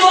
2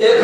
1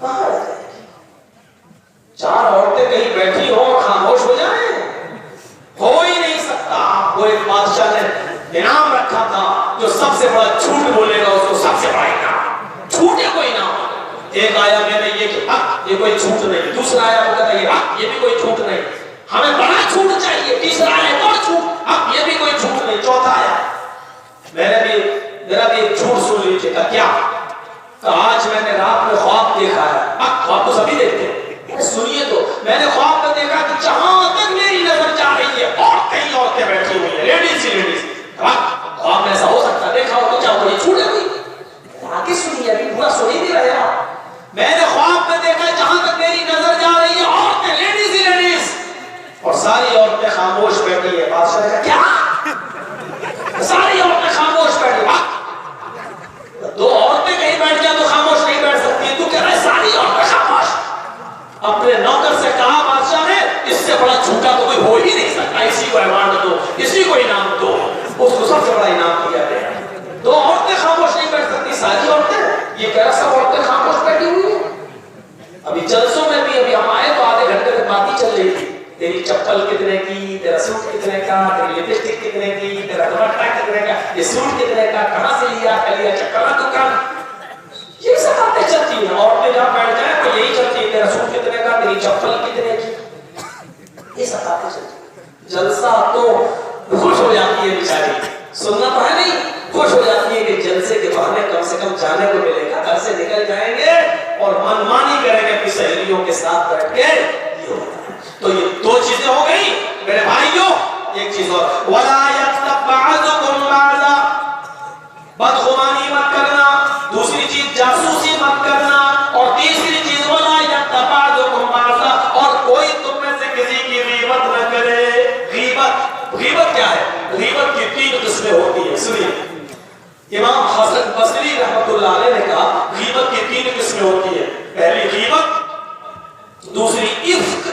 کہاں رہ جائے گی؟ 4 عورتیں کہیں بیٹھی ہو اور خاموش ہو جائیں؟ ہو ہی نہیں سکتا. وہ ایک بادشاہ نے انعام رکھا تھا جو سب سے بڑا جھوٹ بولے گا اس کو سب سے بڑا انعام. جھوٹے کو انعام. ایک آیا میں نے یہ کہ یہ کوئی جھوٹ نہیں. دوسرا آیا وہ کہتا یہ بھی کوئی جھوٹ نہیں. ہمیں بڑا جھوٹ چاہیے. تیسرا آیا اور جھوٹ. اب یہ بھی کوئی جھوٹ نہیں. چوتھا آیا میرا بھی ایک جھوٹ سن لیجیے. کیا؟ آج میں نے رات میں خواب دیکھا ہے. اب خواب تو سبھی دیکھتے ہیں. سنیے تو میں نے خواب میں دیکھا کہ جہاں تک میری نظر جا رہی ہے اور کئی عورتیں بیٹھی ہوئی ہیں. لیڈیز ہی لیڈیز. خواب میں ایسا ہو سکتا دیکھا ہو تو کیا کوئی جھوٹ ہے کوئی؟ آگے سنیے ابھی پورا سن ہی نہیں رہے آپ. میں نے خواب میں دیکھا جہاں تک میری نظر جا رہی ہے عورتیں لیڈیز ہی لیڈیز اور ساری عورتیں خاموش بیٹھی ہے. بادشاہ نے کہا کیا؟ ساری عورتیں خاموش بیٹھی. 2 عورتیں کہیں بیٹھ جائیں تو خاموش نہیں بیٹھ سکتی. تو کہہ رہا ہے ساری عورتیں خاموش. اپنے نوکر سے کہا بادشاہ نے اس سے بڑا جھوٹا تو کوئی ہو ہی نہیں سکتا. اسی کو ایوارڈ دو, اسی کو انعام دو. اس کو سب سے بڑا انعام دیا گیا. 2 عورتیں خاموش نہیں بیٹھ سکتی, ساری عورتیں. یہ کہہ رہا سب عورتیں خاموش بیٹھی ہوئی ہیں. ابھی جلسوں میں بھی ابھی ہم آئے تو آدھے گھنٹے تک بات ہی چل رہی تھی. تیری چپل کتنے کی, تیرا سوٹ کتنے کا, تیری لپسٹک کتنے کی, تیرا دوپٹہ کتنے کا, یہ سوٹ کتنے کا, کہاں سے لیا, کلیا چکلا دکان. یہ سب باتیں چلتی ہیں. عورتیں جہاں بیٹھ جائیں تو یہی چلتی ہے. تیرا سوٹ کتنے کا, تیری چپل کتنے کی, یہ سب باتیں چلتی ہیں. جلسہ تو خوش ہو جاتی ہے بیچاری. سننا تو ہے نہیں, خوش ہو جاتی ہے کہ جلسے کے بہانے کم سے کم جانے کو ملے گا. گھر سے نکل جائیں گے اور منمانی کریں گے اپنی سہیلیوں کے ساتھ بیٹھ کے. تو یہ 2 چیزیں ہو گئی میرے بھائیوں. ایک چیز اور, وَلَا يَغْتَبْ بَعْضُكُمْ بَعْضًا, بدگمانی مت کرنا. دوسری چیز جاسوسی مت کرنا. اور تیسری چیز وَلَا يَغْتَبْ بَعْضُكُمْ بَعْضًا, اور کوئی تم میں سے کسی کی غیبت نہ کرے. غیبت کیا ہے؟ غیبت کی 3 قسمیں ہوتی ہیں. سنیے, امام حسن بصری رحمۃ اللہ علیہ نے کہا غیبت کی 3 قسمیں ہوتی ہیں. پہلی غیبت, دوسری افک,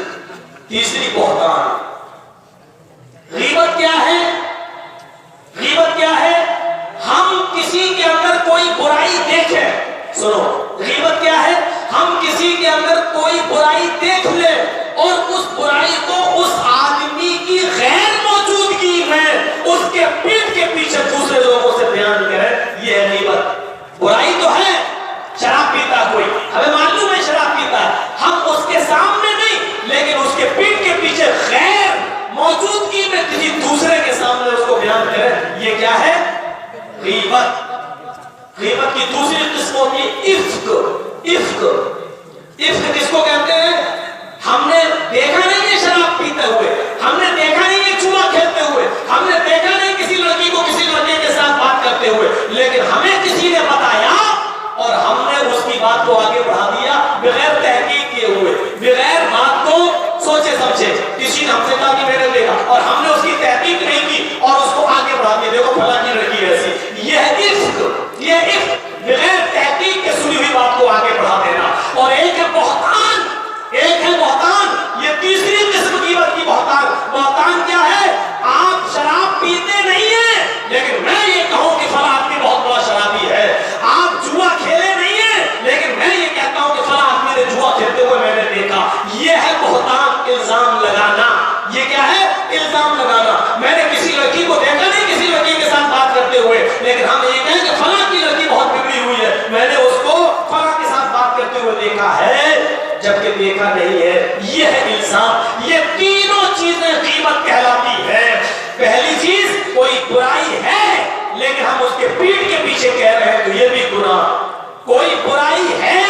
تیسری بہتان. غیبت کیا ہے؟ غیبت کیا ہے؟ ہم کسی کے اندر کوئی برائی دیکھیں. سنو, غیبت کیا ہے؟ ہم کسی کے اندر کوئی برائی دیکھ لیں اور اس برائی کو اس آدمی کی غیر موجودگی میں اس کے پیٹ کے پیچھے دوسرے لوگوں سے بیان کریں. یہ ہے غیبت. برائی تو ہے, شراب پیتا کوئی, ہمیں معلوم ہے شراب پیتا ہے, ہم اس کے سامنے نہیں لیکن اس کے پیٹ کے پیچھے غیر موجودگی میں کسی دوسرے کے سامنے اس کو بیان کریں. یہ کیا ہے؟ غیبت. غیبت کی دوسری قسم ہوتی ہے افک. افک کس کو کہتے ہیں؟ ہم نے دیکھا نہیں ہے شراب پیتے ہوئے, ہم نے دیکھا نہیں ہے جوا کھیلتے ہوئے, ہم نے دیکھا نہیں کسی لڑکی کو کسی لڑکے کے ساتھ بات کرتے ہوئے, لیکن ہمیں کسی نے بتایا اور ہم نے اس کی بات کو آگے بڑھا دیا بغیر تحقیق کیے ہوئے, بغیر بات کو سوچے سمجھے. کسی نے ہم سے کہا کہ میں نے دیکھا اور ہم نے اس کی تحقیق نہیں کی اور اس کو آگے بڑھا دیا, دیکھو فلاں کی لڑکی ایسی. یہ ہے افک. یہ افک, بغیر تحقیق کے سنی ہوئی بات کو آگے بڑھا دینا. اور ایک ہے بہتان. یہ تیسری قسم غیبت کی بہتان. بہتان کیا ہے؟ آپ شراب پیتے نہیں ہیں لیکن میں یہ کہوں کہ فلاں آدمی بہت بڑا شرابی ہے. آپ جوا کھیلے نہیں ہیں لیکن میں یہ کہتا ہوں کہ فلاں آدمی نے جوا کھیلتے ہوئے میں نے دیکھا. یہ ہے بہتان. الزام لگانا. یہ کیا ہے؟ الزام لگانا. میں نے کسی لڑکی کو دیکھا نہیں کسی لڑکی کے ساتھ بات کرتے ہوئے, لیکن ہم یہ کہیں کہ فلاں کی لڑکی بہت بگڑی ہوئی ہے, میں نے اس کو فلاں کے ساتھ بات کرتے ہوئے دیکھا ہے جبکہ دیکھا نہیں ہے. یہ ہے الزام. یہ تینوں چیزیں غیبت کہلاتی ہے. پہلی چیز, کوئی برائی ہے لیکن ہم اس کے پیٹ کے پیچھے کہہ رہے ہیں تو یہ بھی گناہ. کوئی برائی ہے